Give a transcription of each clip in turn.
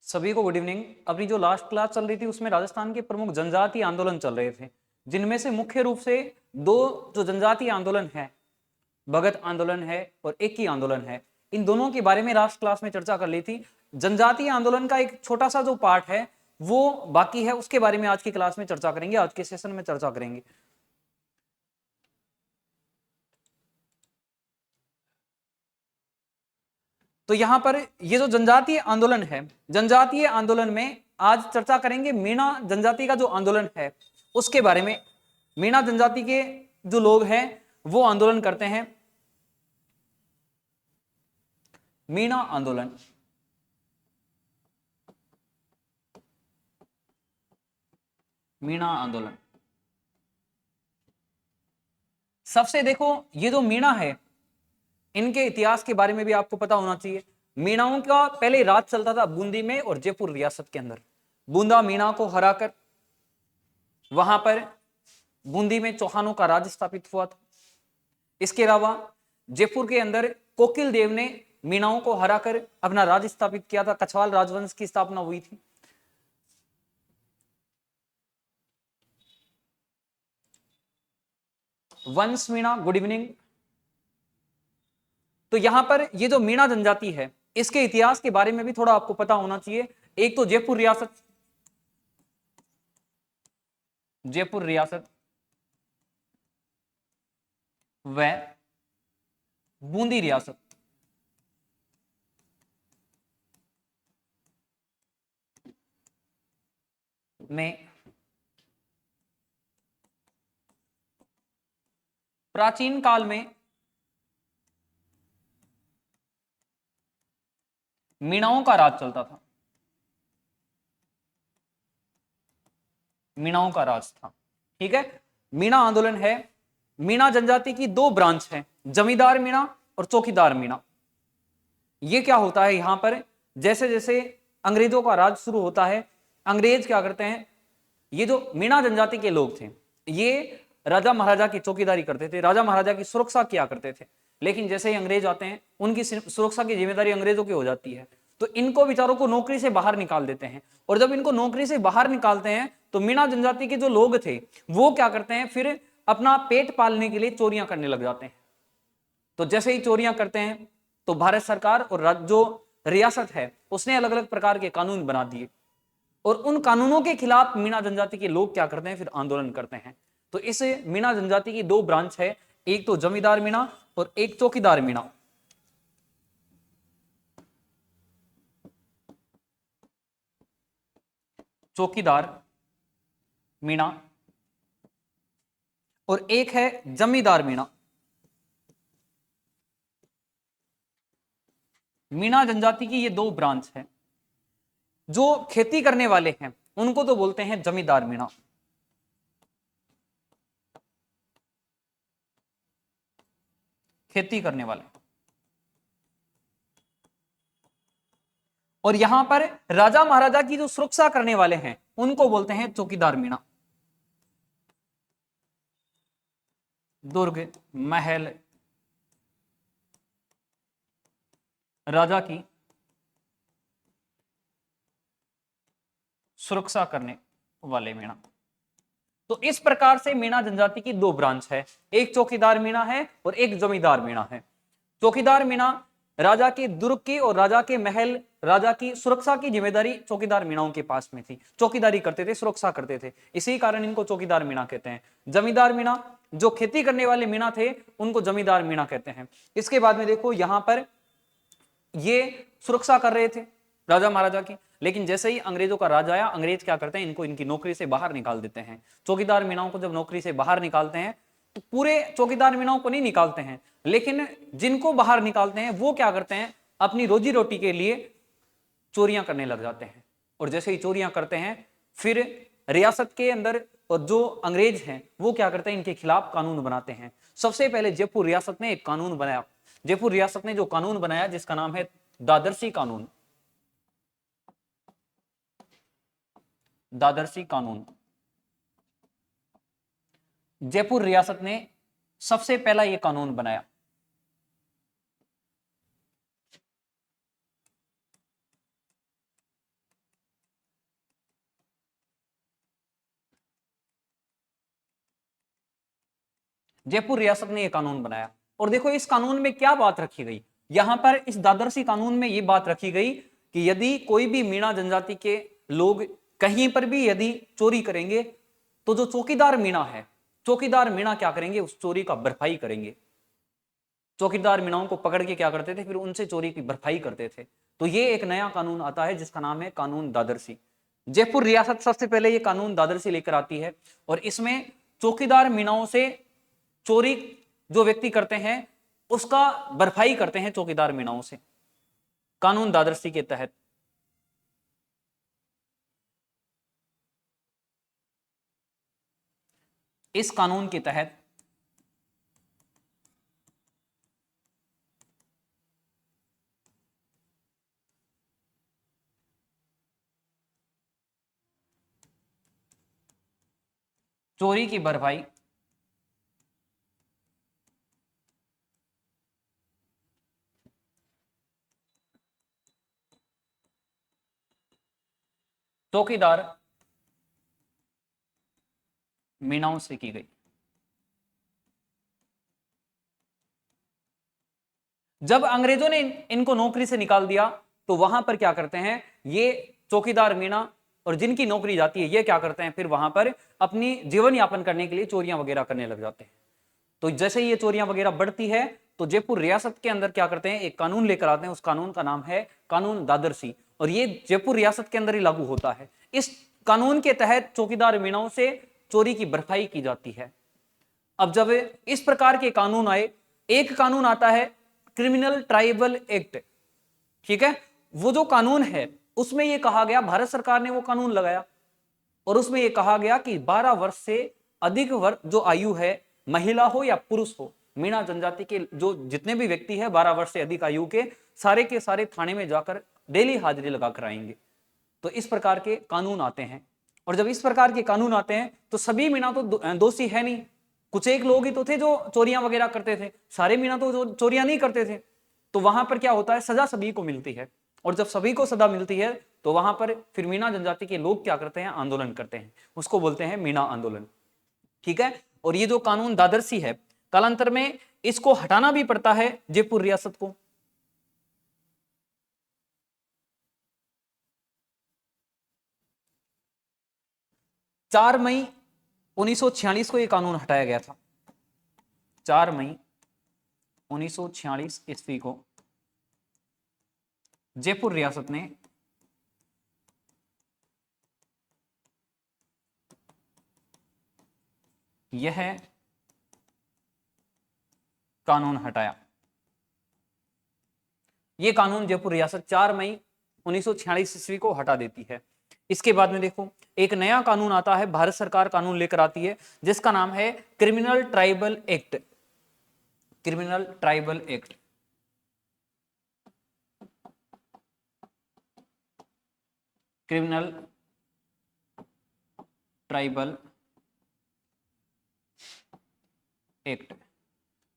सभी को good evening. अपनी जो लास्ट क्लास चल रही थी उसमें राजस्थान के प्रमुख जनजातीय आंदोलन चल रहे थे, जिनमें से मुख्य रूप से दो जो जनजातीय आंदोलन है, भगत आंदोलन है और एकी आंदोलन है, इन दोनों के बारे में लास्ट क्लास में चर्चा कर ली थी। जनजातीय आंदोलन का एक छोटा सा जो पार्ट है वो बाकी है, उसके बारे में आज की क्लास में चर्चा करेंगे, आज के सेशन में चर्चा करेंगे। तो यहां पर ये जो जनजातीय आंदोलन है, जनजातीय आंदोलन में आज चर्चा करेंगे मीणा जनजाति का जो आंदोलन है उसके बारे में। मीणा जनजाति के जो लोग हैं वो आंदोलन करते हैं, मीणा आंदोलन। मीणा आंदोलन सबसे देखो, ये जो मीणा है इनके इतिहास के बारे में भी आपको पता होना चाहिए। मीणाओं का पहले राज चलता था बूंदी में और जयपुर रियासत के अंदर। बूंदा मीणा को हराकर वहां पर बूंदी में चौहानों का राज स्थापित हुआ था। इसके अलावा जयपुर के अंदर कोकिल देव ने मीणाओं को हराकर अपना राज स्थापित किया था, कछवाल राजवंश की स्थापना हुई थी। वंश मीणा, गुड इवनिंग। तो यहां पर ये जो मीणा जनजाति है इसके इतिहास के बारे में भी थोड़ा आपको पता होना चाहिए। एक तो जयपुर रियासत, जयपुर रियासत व बूंदी रियासत में प्राचीन काल में मीणाओं का राज चलता था, मीणाओं का राज था। ठीक है, मीणा आंदोलन है। मीणा जनजाति की दो ब्रांच है, जमींदार मीणा और चौकीदार मीणा। ये क्या होता है, यहां पर जैसे जैसे अंग्रेजों का राज शुरू होता है, अंग्रेज क्या करते हैं, ये जो मीणा जनजाति के लोग थे ये राजा महाराजा की चौकीदारी करते थे, राजा महाराजा की सुरक्षा किया करते थे। लेकिन जैसे ही अंग्रेज आते हैं उनकी सुरक्षा की जिम्मेदारी अंग्रेजों की हो जाती है, तो इनको बेचारों को नौकरी से बाहर निकाल देते हैं। और जब इनको नौकरी से बाहर निकालते हैं तो मीणा जनजाति के जो लोग थे वो क्या करते हैं, फिर अपना पेट पालने के लिए चोरियां करने लग जाते हैं। तो जैसे ही चोरियां करते हैं तो भारत सरकार और जो रियासत है उसने अलग अलग प्रकार के कानून बना दिए, और उन कानूनों के खिलाफ मीणा जनजाति के लोग क्या करते हैं, फिर आंदोलन करते हैं। तो इस मीणा जनजाति की दो ब्रांच है, एक तो जमींदार मीणा और एक चौकीदार मीणा। चौकीदार मीणा और एक है जमींदार मीणा। मीणा जनजाति की ये दो ब्रांच है। जो खेती करने वाले हैं उनको तो बोलते हैं जमींदार मीणा, खेती करने वाले। और यहां पर राजा महाराजा की जो सुरक्षा करने वाले हैं उनको बोलते हैं चौकीदार मीणा। दुर्ग, महल, राजा की सुरक्षा करने वाले मीणा। तो इस प्रकार से मीणा जनजाति की दो ब्रांच है, एक चौकीदार मीणा है और एक जमींदार मीणा है। चौकीदार मीणा राजा के दुर्ग की और राजा के महल, राजा की सुरक्षा की जिम्मेदारी चौकीदार मीणाओं के पास में थी। चौकीदारी करते थे, सुरक्षा करते थे, इसी कारण इनको चौकीदार मीणा कहते हैं। जमींदार मीणा जो खेती करने वाले मीणा थे उनको जमींदार मीणा कहते हैं। इसके बाद में देखो यहां पर ये सुरक्षा कर रहे थे राजा महाराजा की, लेकिन जैसे ही अंग्रेजों का राज आया, अंग्रेज क्या करते हैं, इनको इनकी नौकरी से बाहर निकाल देते हैं। चौकीदार मीणाओं को जब नौकरी से बाहर निकालते हैं तो पूरे चौकीदार मीणाओं को नहीं निकालते हैं, लेकिन जिनको बाहर निकालते हैं वो क्या करते हैं, अपनी रोजी रोटी के लिए चोरियां करने लग जाते हैं। और जैसे ही चोरियां करते हैं फिर रियासत के अंदर और जो अंग्रेज हैं वो क्या करते हैं, इनके खिलाफ कानून बनाते हैं। सबसे पहले जयपुर रियासत ने एक कानून बनाया। जयपुर रियासत ने जो कानून बनाया जिसका नाम है दादरसी कानून। दादरसी कानून जयपुर रियासत ने सबसे पहला यह कानून बनाया। जयपुर रियासत ने यह कानून बनाया। और देखो इस कानून में क्या बात रखी गई, यहां पर इस दादरसी कानून में यह बात रखी गई कि यदि कोई भी मीणा जनजाति के लोग कहीं पर भी यदि चोरी करेंगे तो जो चौकीदार मीणा है, चौकीदार मीणा क्या करेंगे, उस चोरी का भरपाई करेंगे। चौकीदार मीणाओं को पकड़ के क्या करते थे, फिर उनसे चोरी की भरपाई करते थे। तो ये एक नया कानून आता है जिसका नाम है कानून दादरसी। जयपुर रियासत सबसे पहले ये कानून दादरसी लेकर आती है और इसमें चौकीदार मीणाओं से चोरी जो व्यक्ति करते हैं उसका भरपाई करते हैं चौकीदार मीणाओं से, कानून दादरसी के तहत। इस कानून के तहत चोरी की भरपाई चौकीदार मीणाओं से की गई। जब अंग्रेजों ने इनको नौकरी से निकाल दिया तो वहां पर क्या करते हैं, ये चौकीदार मीणा और जिनकी नौकरी जाती है ये क्या करते हैं, फिर वहां पर अपनी जीवन यापन करने के लिए चोरियां वगैरह करने लग जाते हैं। तो जैसे ही ये चोरियां वगैरह बढ़ती है तो जयपुर रियासत के अंदर क्या करते हैं, एक कानून लेकर आते हैं। उस कानून का नाम है कानून दादरसी और ये जयपुर रियासत के अंदर ही लागू होता है। इस कानून के तहत चौकीदार मीणाओं से चोरी की भरपाई की जाती है। अब जब इस प्रकार के कानून आए, एक कानून आता है क्रिमिनल ट्राइबल एक्ट, ठीक है। वो जो कानून है उसमें यह कहा गया, भारत सरकार ने वो कानून लगाया और उसमें यह कहा गया कि 12 वर्ष से अधिक वर्ष जो आयु है, महिला हो या पुरुष हो, मीणा जनजाति के जो जितने भी व्यक्ति है 12 वर्ष से अधिक आयु के सारे थाने में जाकर डेली हाजिरी लगाकर आएंगे। तो इस प्रकार के कानून आते हैं और जब इस प्रकार के कानून आते हैं तो सभी मीणा तो दोषी है नहीं, कुछ एक लोग ही तो थे जो चोरियां वगैरह करते थे, सारे मीणा तो जो चोरियां नहीं करते थे। तो वहां पर क्या होता है, सजा सभी को मिलती है और जब सभी को सजा मिलती है तो वहां पर फिर मीणा जनजाति के लोग क्या करते हैं, आंदोलन करते हैं, उसको बोलते हैं मीणा आंदोलन, ठीक है। और ये जो कानून दादरसी है, कालांतर में इसको हटाना भी पड़ता है जयपुर रियासत को। चार मई 1946 को यह कानून हटाया गया था। 4 मई 1946 ईस्वी को जयपुर रियासत ने यह कानून हटाया। यह कानून जयपुर रियासत 4 मई 1946 ईस्वी को हटा देती है। इसके बाद में देखो एक नया कानून आता है, भारत सरकार कानून लेकर आती है जिसका नाम है criminal tribal act. Criminal tribal act, criminal tribal act.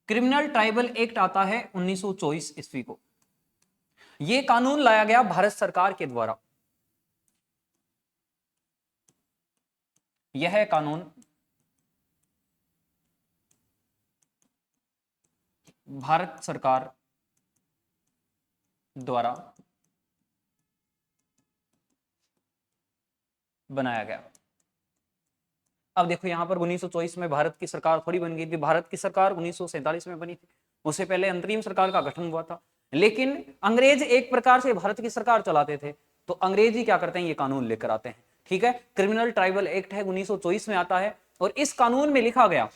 Criminal tribal act आता है 1924 ईस्वी को। यह कानून लाया गया भारत सरकार के द्वारा। यह कानून भारत सरकार द्वारा बनाया गया। अब देखो यहां पर 1924 में भारत की सरकार थोड़ी बन गई थी, भारत की सरकार 1947 में बनी थी, उससे पहले अंतरिम सरकार का गठन हुआ था। लेकिन अंग्रेज एक प्रकार से भारत की सरकार चलाते थे, तो अंग्रेज ही क्या करते हैं, ये कानून लेकर आते हैं, ठीक है। क्रिमिनल ट्राइबल एक्ट है, 1924 में आता है और इस कानून में लिखा गया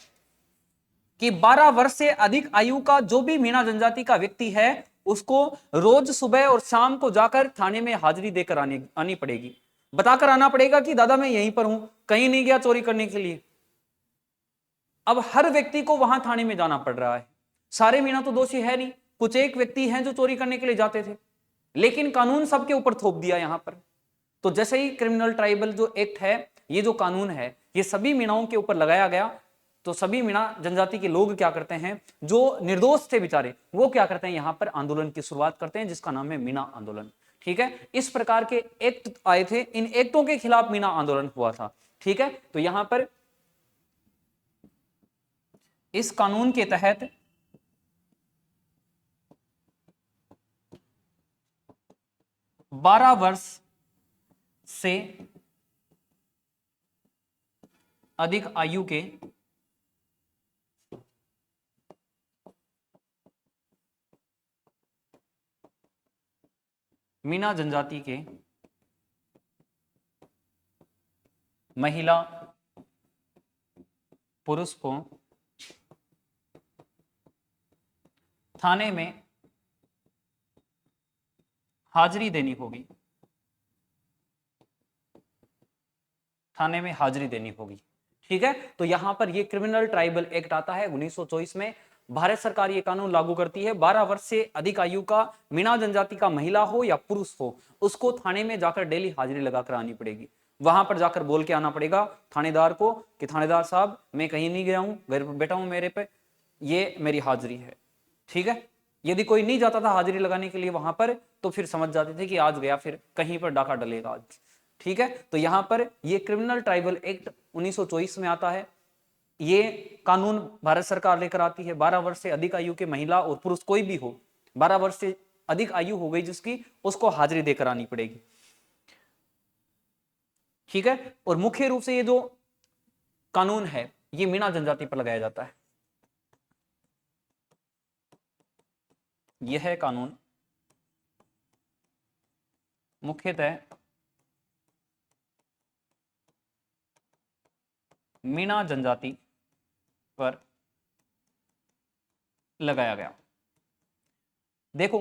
कि 12 वर्ष से अधिक आयु का जो भी मीणा जनजाति का व्यक्ति है उसको रोज सुबह और शाम को जाकर थाने में हाजिरी देकर आनी पड़ेगी, बताकर आना पड़ेगा कि दादा मैं यहीं पर हूं, कहीं नहीं गया चोरी करने के लिए। अब हर व्यक्ति को वहां थाने में जाना पड़ रहा है। सारे मीणा तो दोषी है नहीं, कुछ एक व्यक्ति हैं जो चोरी करने के लिए जाते थे, लेकिन कानून सबके ऊपर थोप दिया यहां पर। तो जैसे ही क्रिमिनल ट्राइबल जो एक्ट है, ये जो कानून है, ये सभी मीणाओं के ऊपर लगाया गया, तो सभी मीणा जनजाति के लोग क्या करते हैं, जो निर्दोष थे बेचारे, वो क्या करते हैं, यहां पर आंदोलन की शुरुआत करते हैं जिसका नाम है मीणा आंदोलन, ठीक है। इस प्रकार के एक्ट आए थे, इन एक्टों के खिलाफ मीणा आंदोलन हुआ था, ठीक है। तो यहां पर इस कानून के तहत बारह वर्ष से अधिक आयु के मीना जनजाति के महिला पुरुष को थाने में हाजिरी देनी होगी, थाने में हाजिरी देनी होगी। ठीक है, तो यहां पर ये क्रिमिनल ट्राइबल एक्ट आता है 1924 में। भारत सरकार ये कानून लागू करती है। 12 वर्ष से अधिक आयु का मीना जनजाति का महिला हो या पुरुष हो, उसको थाने में जाकर डेली हाजिरी लगाकर आनी पड़ेगी। वहां पर जाकर बोल के आना पड़ेगा थानेदार को कि थानेदार साहब मैं कहीं नहीं गया हूं, घर पर बैठा हूं मेरे पे, ये मेरी हाजिरी है। ठीक है, यदि कोई नहीं जाता था हाजिरी लगाने के लिए वहां पर, तो फिर समझ जाते थे कि आज गया, फिर कहीं पर डाका डलेगा आज। ठीक है, तो यहां पर ये क्रिमिनल ट्राइबल एक्ट 1924 में आता है। ये कानून भारत सरकार लेकर आती है। 12 वर्ष से अधिक आयु के महिला और पुरुष कोई भी हो, 12 वर्ष से अधिक आयु हो गई जिसकी, उसको हाजिरी देकर आनी पड़ेगी। ठीक है, और मुख्य रूप से ये जो कानून है ये मीना जनजाति पर लगाया जाता है। यह है कानून मुख्यतः मीना जनजाति पर लगाया गया। देखो,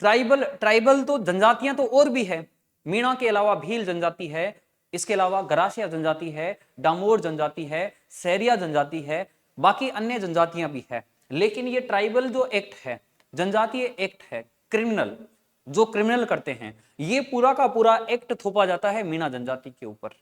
ट्राइबल तो जनजातियां तो और भी है। मीणा के अलावा भील जनजाति है, इसके अलावा गरासिया जनजाति है, डामोर जनजाति है, सैरिया जनजाति है, बाकी अन्य जनजातियां भी है। लेकिन ये ट्राइबल जो एक्ट है, जनजातीय एक्ट है, क्रिमिनल, जो क्रिमिनल करते हैं, ये पूरा का पूरा एक्ट थोपा जाता है मीणा जनजाति के ऊपर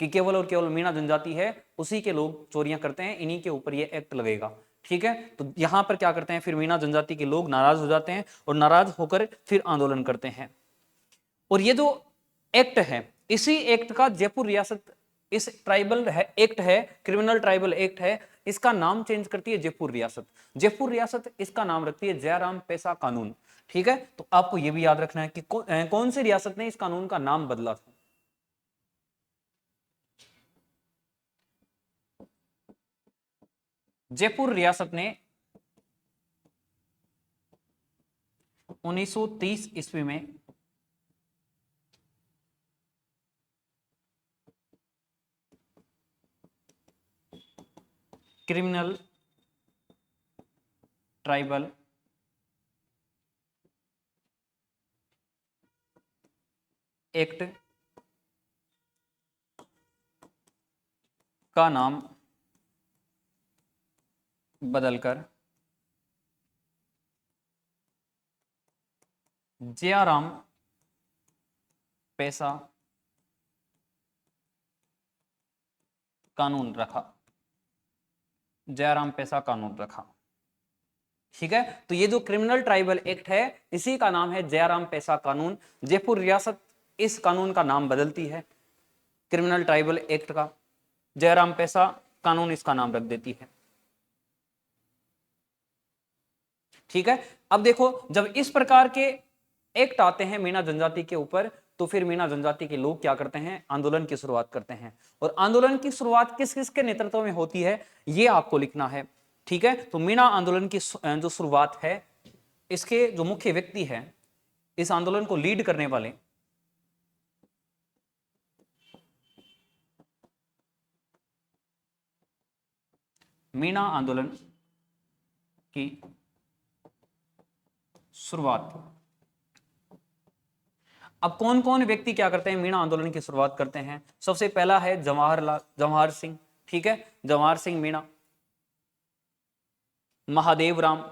कि केवल और केवल मीणा जनजाति है, उसी के लोग चोरियां करते हैं, इन्हीं के ऊपर ये एक्ट लगेगा। ठीक है, तो यहां पर क्या करते हैं, फिर मीणा जनजाति के लोग नाराज हो जाते हैं और नाराज होकर फिर आंदोलन करते हैं। और ये जो एक्ट है, इसी एक्ट का जयपुर रियासत, इस ट्राइबल एक्ट है, क्रिमिनल ट्राइबल एक्ट है, इसका नाम चेंज करती है जयपुर रियासत। जयपुर रियासत इसका नाम रखती है जयराम पैसा कानून। ठीक है, तो आपको यह भी याद रखना है कि कौन सी रियासत ने इस कानून का नाम बदला था। जयपुर रियासत ने 1930 ईस्वी में क्रिमिनल ट्राइबल एक्ट का नाम बदलकर जयराम पैसा कानून रखा। जयराम पैसा कानून रखा। ठीक है, तो ये जो क्रिमिनल ट्राइबल एक्ट है, इसी का नाम है जयराम पैसा कानून। जयपुर रियासत इस कानून का नाम बदलती है, क्रिमिनल ट्राइबल एक्ट का जयराम पैसा कानून इसका नाम रख देती है। ठीक है, अब देखो, जब इस प्रकार के एक्ट आते हैं मीना जनजाति के ऊपर, तो फिर मीना जनजाति के लोग क्या करते हैं, आंदोलन की शुरुआत करते हैं। और आंदोलन की शुरुआत किस किस के नेतृत्व में होती है, ये आपको लिखना है। ठीक है, तो मीना आंदोलन की जो शुरुआत है, इसके जो मुख्य व्यक्ति है, इस आंदोलन को लीड करने वाले, मीना आंदोलन की शुरुआत। अब कौन कौन व्यक्ति क्या करते हैं, मीणा आंदोलन की शुरुआत करते हैं। सबसे पहला है जवाहर सिंह। ठीक है, जवाहर सिंह मीणा, महादेव राम,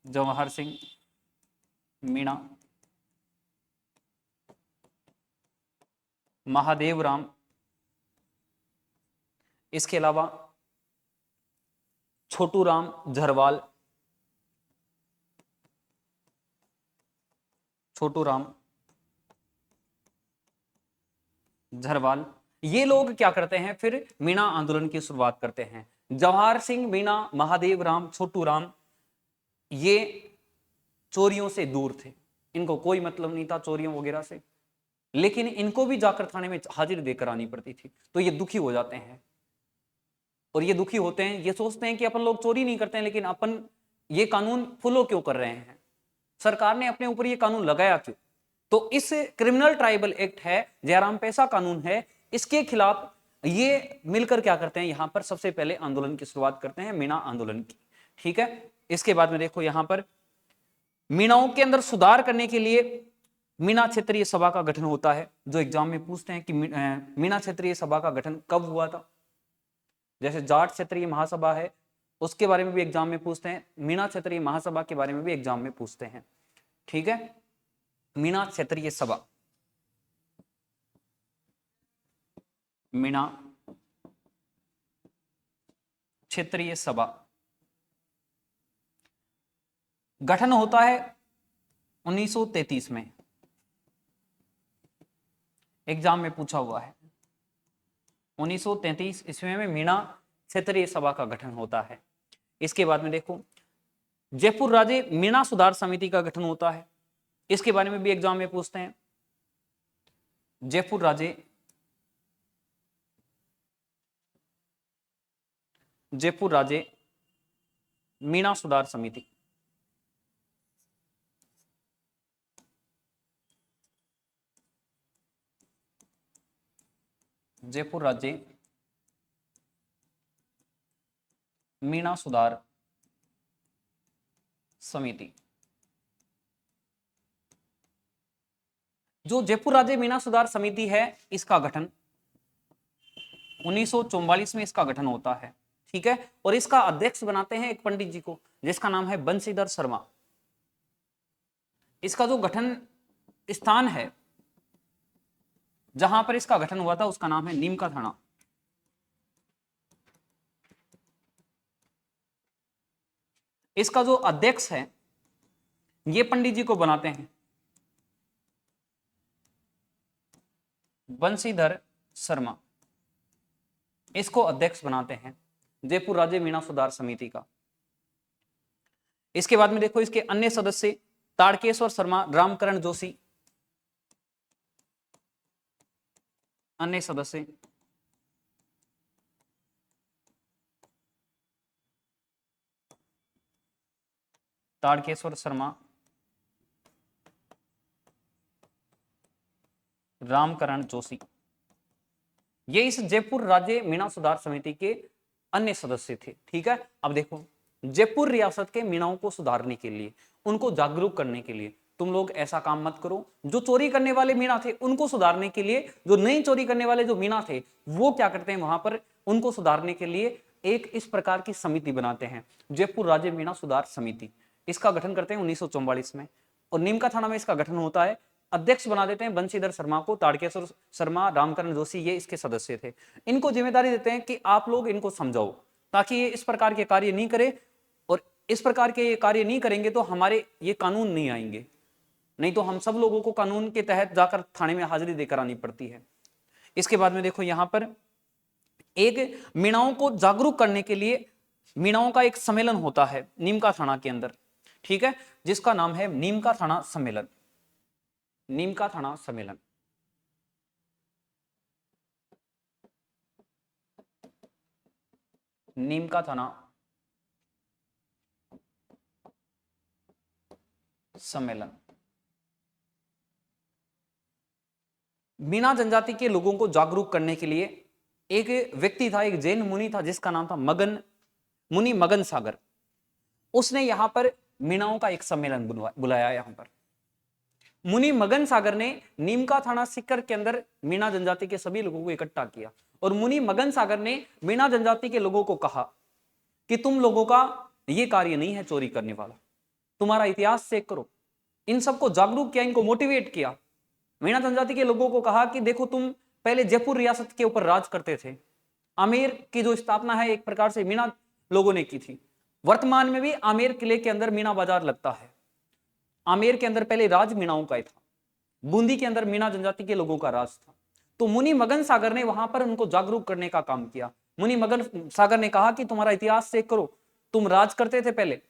जवाहर सिंह मीणा, महादेव राम, इसके अलावा छोटू राम झरवाल, छोटू राम झरवाल, ये लोग क्या करते हैं, फिर मीणा आंदोलन की शुरुआत करते हैं। जवाहर सिंह मीणा, महादेव राम, छोटू राम, ये चोरियों से दूर थे, इनको कोई मतलब नहीं था चोरियों वगैरह से, लेकिन इनको भी जाकर थाने में हाजिरी देकर आनी पड़ती थी। तो ये दुखी हो जाते हैं, और ये दुखी होते हैं, ये सोचते हैं कि अपन लोग चोरी नहीं करते हैं, लेकिन अपन ये कानून फॉलो क्यों कर रहे हैं, सरकार ने अपने ऊपर ये कानून लगाया क्यों। तो इस क्रिमिनल ट्राइबल एक्ट है, जयराम पैसा कानून है, इसके खिलाफ ये मिलकर क्या करते हैं, यहां पर सबसे पहले आंदोलन की शुरुआत करते हैं, मीणा आंदोलन की। ठीक है, इसके बाद में देखो यहां पर मीणाओं के अंदर सुधार करने के लिए मीणा क्षेत्रीय सभा का गठन होता है। जो एग्जाम में पूछते हैं कि मीणा क्षेत्रीय सभा का गठन कब हुआ था, जैसे जाट क्षेत्रीय महासभा है, उसके बारे में भी एग्जाम में पूछते हैं, मीणा क्षेत्रीय महासभा के बारे में भी एग्जाम में पूछते हैं। ठीक है, मीणा क्षेत्रीय सभा, मीणा क्षेत्रीय सभा गठन होता है 1933 में, एग्जाम में पूछा हुआ है। 1933 ईस्वी में मीणा क्षेत्रीय सभा का गठन होता है। इसके बाद में देखो जयपुर राज्य मीणा सुधार समिति का गठन होता है, इसके बारे में भी एग्जाम में पूछते हैं। जयपुर राज्य मीणा सुधार समिति, जयपुर राज्य मीणा सुधार समिति। जो जयपुर राज्य मीणा सुधार समिति है, इसका गठन 1944 में इसका गठन होता है। ठीक है, और इसका अध्यक्ष बनाते हैं एक पंडित जी को, जिसका नाम है बंशीधर शर्मा। इसका जो गठन स्थान है जहां पर इसका गठन हुआ था, उसका नाम है नीम का थाना। इसका जो अध्यक्ष है ये पंडित जी को बनाते हैं बंशीधर शर्मा, इसको अध्यक्ष बनाते हैं जयपुर राज्य मीणा सुधार समिति का। इसके बाद में देखो इसके अन्य सदस्य ताड़केश्वर शर्मा, रामकरण जोशी, अन्य सदस्य ताड़केश्वर शर्मा, रामकरण जोशी, ये इस जयपुर राज्य मीणा सुधार समिति के अन्य सदस्य थे। ठीक है, अब देखो जयपुर रियासत के मीणाओं को सुधारने के लिए, उनको जागरूक करने के लिए, तुम लोग ऐसा काम मत करो। जो चोरी करने वाले मीणा थे उनको सुधारने के लिए, जो नहीं चोरी करने वाले जो मीणा थे वो क्या करते हैं, वहां पर उनको सुधारने के लिए एक इस प्रकार की समिति बनाते हैं, जयपुर राज्य मीणा सुधार समिति। इसका गठन करते हैं 1944 में, और नीम का थाना में इसका गठन होता है। अध्यक्ष बना देते हैं बंशीधर शर्मा को, ताड़केश्वर शर्मा, रामकरण जोशी ये इसके सदस्य थे। इनको जिम्मेदारी देते हैं कि आप लोग इनको समझाओ, ताकि ये इस प्रकार के कार्य नहीं करे, और इस प्रकार के ये कार्य नहीं करेंगे तो हमारे ये कानून नहीं आएंगे, नहीं तो हम सब लोगों को कानून के तहत जाकर थाने में हाजिरी देकर आनी पड़ती है। इसके बाद में देखो यहां पर एक मीणाओं को जागरूक करने के लिए मीणाओं का एक सम्मेलन होता है नीम का थाना के अंदर। ठीक है, जिसका नाम है नीम का थाना सम्मेलन, नीम का थाना सम्मेलन। नीम का थाना सम्मेलन मीणा जनजाति के लोगों को जागरूक करने के लिए एक व्यक्ति था, एक जैन मुनि था, जिसका नाम था मुनि मगन सागर। उसने यहां पर मीणाओं का एक सम्मेलन बुलाया। यहां पर मुनि मगन सागर ने नीम का थाना सीकर के अंदर मीणा जनजाति के सभी लोगों को इकट्ठा किया, और मुनि मगन सागर ने मीणा जनजाति के लोगों को कहा कि तुम लोगों का यह कार्य नहीं है चोरी करने वाला, तुम्हारा इतिहास चेक करो। इन सबको जागरूक किया, इनको मोटिवेट किया। मीणा जनजाति के लोगों को कहा कि देखो तुम पहले जयपुर रियासत के ऊपर राज करते थे, आमेर की जो स्थापना है एक प्रकार से मीणा लोगों ने की थी। वर्तमान में भी आमेर किले के अंदर मीणा बाजार लगता है। आमेर के अंदर पहले राज मीणाओं का ही था, बूंदी के अंदर मीणा जनजाति के लोगों का राज था। तो मुनि मगन सागर ने वहां पर उनको जागरूक करने का काम किया। मुनि मगन सागर ने कहा कि तुम्हारा इतिहास चेक करो, तुम राज करते थे पहले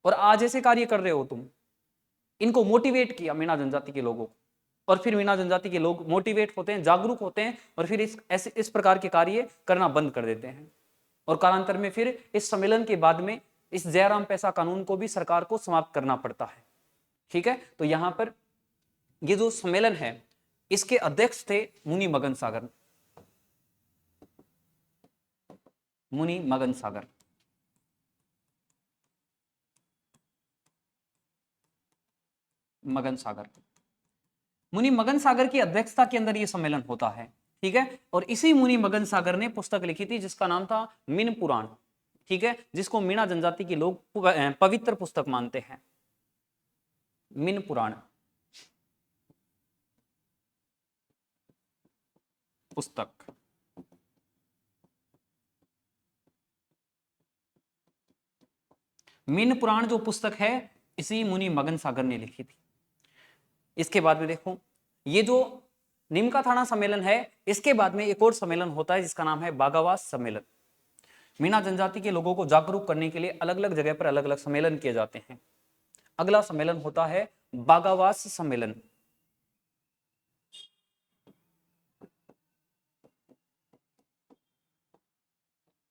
और आज ऐसे कार्य कर रहे हो तुम। इनको मोटिवेट किया मीणा जनजाति के लोगों को, और फिर मीणा जनजाति के लोग मोटिवेट होते हैं, जागरूक होते हैं, और फिर इस प्रकार के कार्य करना बंद कर देते हैं। और कालांतर में फिर इस सम्मेलन के बाद में इस जयराम पैसा कानून को भी सरकार को समाप्त करना पड़ता है। ठीक है, तो यहां पर ये जो सम्मेलन है इसके अध्यक्ष थे मुनि मगन सागर। मुनि मगन सागर, मगन सागर, मुनि मगन सागर की अध्यक्षता के अंदर यह सम्मेलन होता है। ठीक है, और इसी मुनि मगन सागर ने पुस्तक लिखी थी जिसका नाम था मीन पुराण। ठीक है, जिसको मीणा जनजाति के लोग पवित्र पुस्तक मानते हैं, मीन पुराण पुस्तक। मीन पुराण जो पुस्तक है इसी मुनि मगन सागर ने लिखी थी। इसके बाद में देखो, ये जो निमका थाना सम्मेलन है इसके बाद में एक और सम्मेलन होता है जिसका नाम है बागावास सम्मेलन। मीणा जनजाति के लोगों को जागरूक करने के लिए अलग अलग जगह पर अलग अलग सम्मेलन किए जाते हैं। अगला सम्मेलन होता है बागावास सम्मेलन।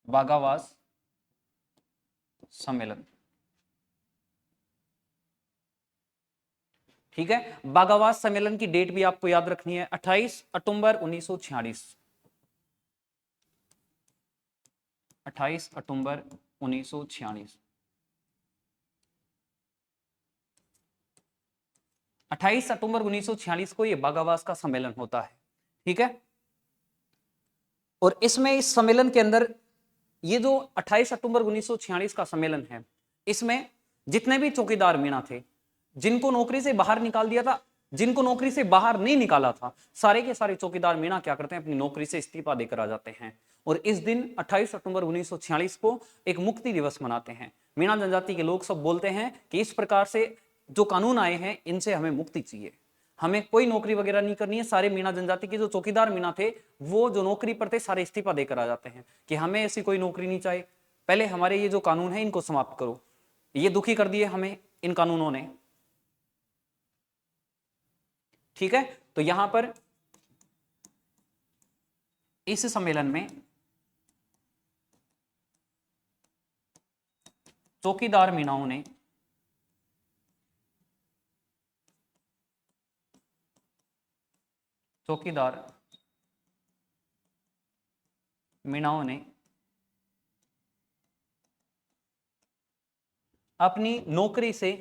बागावास सम्मेलन, ठीक है। बागावास सम्मेलन की डेट भी आपको याद रखनी है, 28 अक्टूबर 1946। 28 अक्टूबर 1946। 28 अक्टूबर 1946 को यह बागावास का सम्मेलन होता है। ठीक है, और इसमें इस सम्मेलन के अंदर ये जो 28 अक्टूबर 1946 का सम्मेलन है इसमें जितने भी चौकीदार मीणा थे जिनको नौकरी से बाहर निकाल दिया था, जिनको नौकरी से बाहर नहीं निकाला था, सारे के सारे चौकीदार मीणा क्या करते हैं, अपनी नौकरी से इस्तीफा देकर आ जाते हैं। और इस दिन 28 अक्टूबर 1946 को एक मुक्ति दिवस मनाते हैं। मीणा जनजाति के लोग सब बोलते हैं कि इस प्रकार से जो कानून आए हैं इनसे हमें मुक्ति चाहिए, हमें कोई नौकरी वगैरह नहीं करनी है। सारे मीणा जनजाति के जो चौकीदार मीणा थे वो जो नौकरी पर थे सारे इस्तीफा देकर आ जाते हैं कि हमें ऐसी कोई नौकरी नहीं चाहिए, पहले हमारे ये जो कानून है इनको समाप्त करो, ये दुखी कर दिए हमें इन कानूनों ने। ठीक है, तो यहां पर इस सम्मेलन में चौकीदार मीणाओं ने अपनी नौकरी से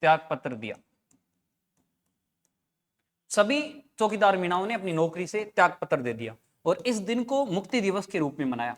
त्याग पत्र दिया। सभी चौकीदार मीणाओं ने अपनी नौकरी से त्याग पत्र दे दिया और इस दिन को मुक्ति दिवस के रूप में मनाया।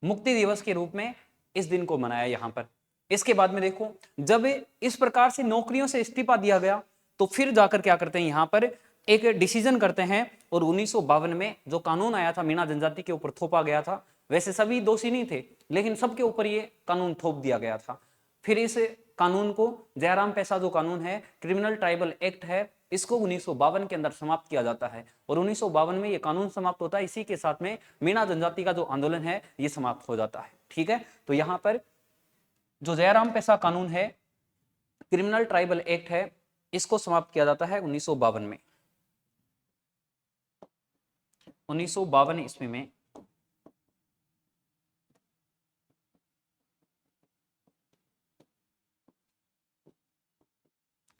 मुक्ति दिवस के रूप में इस दिन को मनाया यहां पर। इसके बाद में देखो, जब इस प्रकार से नौकरियों से इस्तीफा दिया गया तो फिर जाकर क्या करते हैं, यहां पर एक डिसीजन करते हैं और 1952 में जो कानून आया था मीणा जनजाति के ऊपर थोपा गया था, वैसे सभी दोषी नहीं थे लेकिन सबके ऊपर ये कानून थोप दिया गया था। फिर इस कानून को जयराम पैसा जो कानून है, क्रिमिनल ट्राइबल एक्ट है, इसको 1952 के अंदर समाप्त किया जाता है और 1952 में ये कानून समाप्त होता है। इसी के साथ में मीणा जनजाति का जो आंदोलन है ये समाप्त हो जाता है। ठीक है, तो यहां पर जो जयराम पैसा कानून है, क्रिमिनल ट्राइबल एक्ट है, इसको समाप्त किया जाता है 1952 में। 1952 ईस्वी में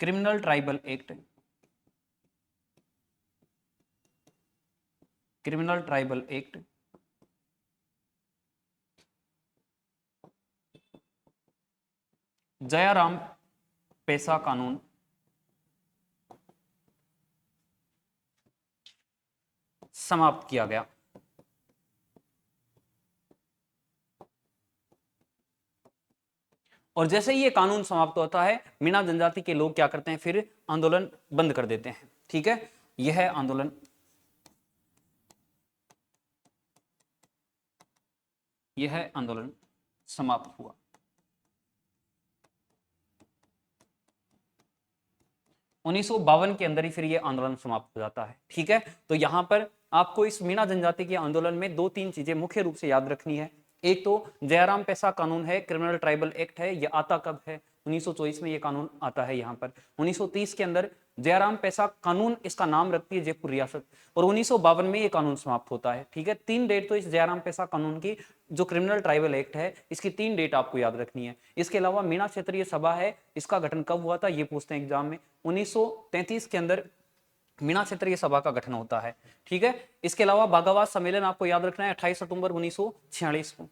क्रिमिनल ट्राइबल एक्ट, जयराम पैसा कानून समाप्त किया गया। और जैसे ही ये कानून समाप्त होता है, मीणा जनजाति के लोग क्या करते हैं, फिर आंदोलन बंद कर देते हैं। ठीक है, यह है आंदोलन, यह आंदोलन समाप्त हुआ। 1952 के अंदर ही फिर ये आंदोलन समाप्त हो जाता है। ठीक है, तो यहां पर आपको इस मीणा जनजाति के आंदोलन में दो तीन चीजें मुख्य रूप से याद रखनी है। एक तो जयराम पैसा कानून है, क्रिमिनल ट्राइबल एक्ट है, ये आता कब है, 1924 में ये कानून आता है। यहाँ पर 1930 के अंदर जयराम पैसा कानून इसका नाम रखती है जयपुर रियासत, और 1952 में ये कानून समाप्त होता है। ठीक है, 3 डेट तो इस जयराम पैसा कानून की, जो क्रिमिनल ट्राइबल एक्ट है, इसकी 3 डेट आपको याद रखनी है। इसके अलावा मीणा क्षेत्रीय सभा है, इसका गठन कब हुआ था, ये पूछते हैं एग्जाम में। 1933 के अंदर मीणा क्षेत्रीय सभा का गठन होता है। ठीक है, इसके अलावा बाघावाद सम्मेलन आपको याद रखना है 28 सितंबर 1946 को।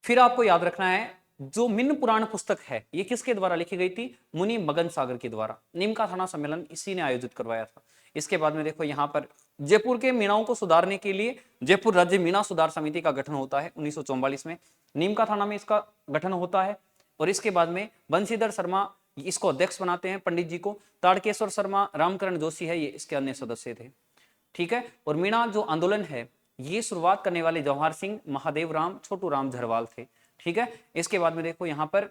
फिर आपको याद रखना है जो मिन्न पुराण पुस्तक है, ये किसके द्वारा लिखी गई थी, मुनि मगन सागर के द्वारा। नीमका थाना सम्मेलन इसी ने आयोजित करवाया था। इसके बाद में देखो यहाँ पर जयपुर के मीणाओं को सुधारने के लिए जयपुर राज्य मीणा सुधार समिति का गठन होता है 1944 में। नीमका थाना में इसका गठन होता है, और इसके बाद में बंशीधर शर्मा इसको अध्यक्ष बनाते हैं, पंडित जी को। ताड़केश्वर शर्मा, रामकरण जोशी है, ये इसके अन्य सदस्य थे। ठीक है, और मीणा जो आंदोलन है, ये शुरुआत करने वाले जवाहर सिंह, महादेव राम, छोटू राम झरवाल थे। ठीक है, इसके बाद में देखो यहाँ पर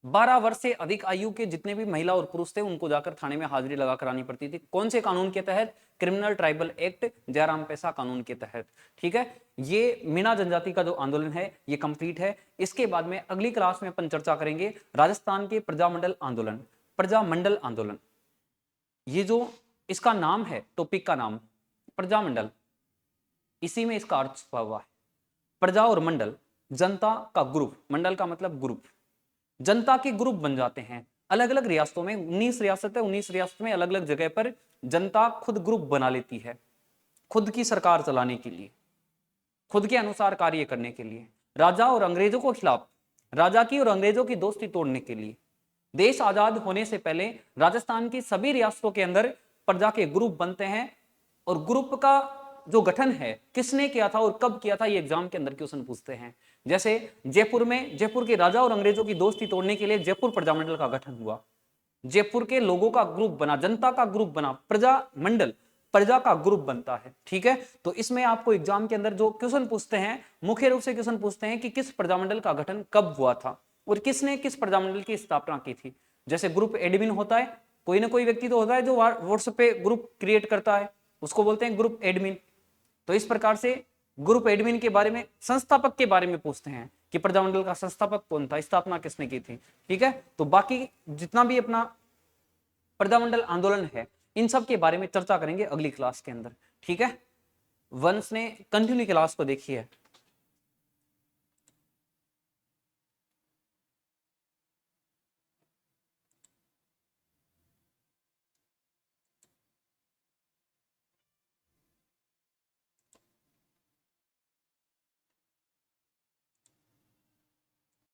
12 वर्ष से अधिक आयु के जितने भी महिला और पुरुष थे, उनको जाकर थाने में हाजिरी लगा करानी पड़ती थी। कौन से कानून के तहत, क्रिमिनल ट्राइबल एक्ट, जयराम पैसा कानून के तहत। ठीक है, ये मीणा जनजाति का जो आंदोलन है ये कंप्लीट है। इसके बाद में अगली क्लास में अपन चर्चा करेंगे राजस्थान के प्रजामंडल आंदोलन। प्रजामंडल आंदोलन, ये जो इसका नाम है, टॉपिक का नाम प्रजामंडल, इसी में इसका अर्थ छुपा हुआ है। प्रजा और मंडल, जनता का ग्रुप, मंडल का मतलब ग्रुप, जनता के ग्रुप बन जाते हैं। अलग अलग रियासतों में 19 रियासत है, 19 रियासत में अलग अलग जगह पर जनता खुद ग्रुप बना लेती है, खुद की सरकार चलाने के लिए, खुद के अनुसार कार्य करने के लिए, राजा और अंग्रेजों को खिलाफ, राजा की और अंग्रेजों की दोस्ती तोड़ने के लिए। देश आजाद होने से पहले राजस्थान की सभी रियासतों के अंदर प्रजा के ग्रुप बनते हैं, और ग्रुप का जो गठन है किसने किया था और कब किया था, ये एग्जाम के अंदर क्वेश्चन पूछते हैं। जैसे जयपुर में जयपुर के राजा और अंग्रेजों की दोस्ती तोड़ने के लिए जयपुर प्रजामंडल का गठन हुआ। जयपुर के लोगों का ग्रुप बना, जनता का ग्रुप बना, प्रजामंडल, प्रजा का ग्रुप बनता है। ठीक है, तो इसमें आपको एग्जाम के अंदर जो क्वेश्चन पूछते हैं, मुख्य रूप से क्वेश्चन पूछते हैं कि किस प्रजामंडल का गठन कब हुआ था और किसने किस प्रजामंडल की स्थापना की थी। जैसे ग्रुप एडमिन होता है, कोई ना कोई व्यक्ति तो होता है जो व्हाट्सएप पे ग्रुप क्रिएट करता है, उसको बोलते हैं ग्रुप एडमिन। तो इस प्रकार से ग्रुप एडमिन के बारे में, संस्थापक के बारे में पूछते हैं कि प्रजामंडल का संस्थापक कौन था, स्थापना किसने की थी। ठीक है, तो बाकी जितना भी अपना प्रजामंडल आंदोलन है, इन सब के बारे में चर्चा करेंगे अगली क्लास के अंदर। ठीक है, वंश ने कंटिन्यू क्लास को देखी है।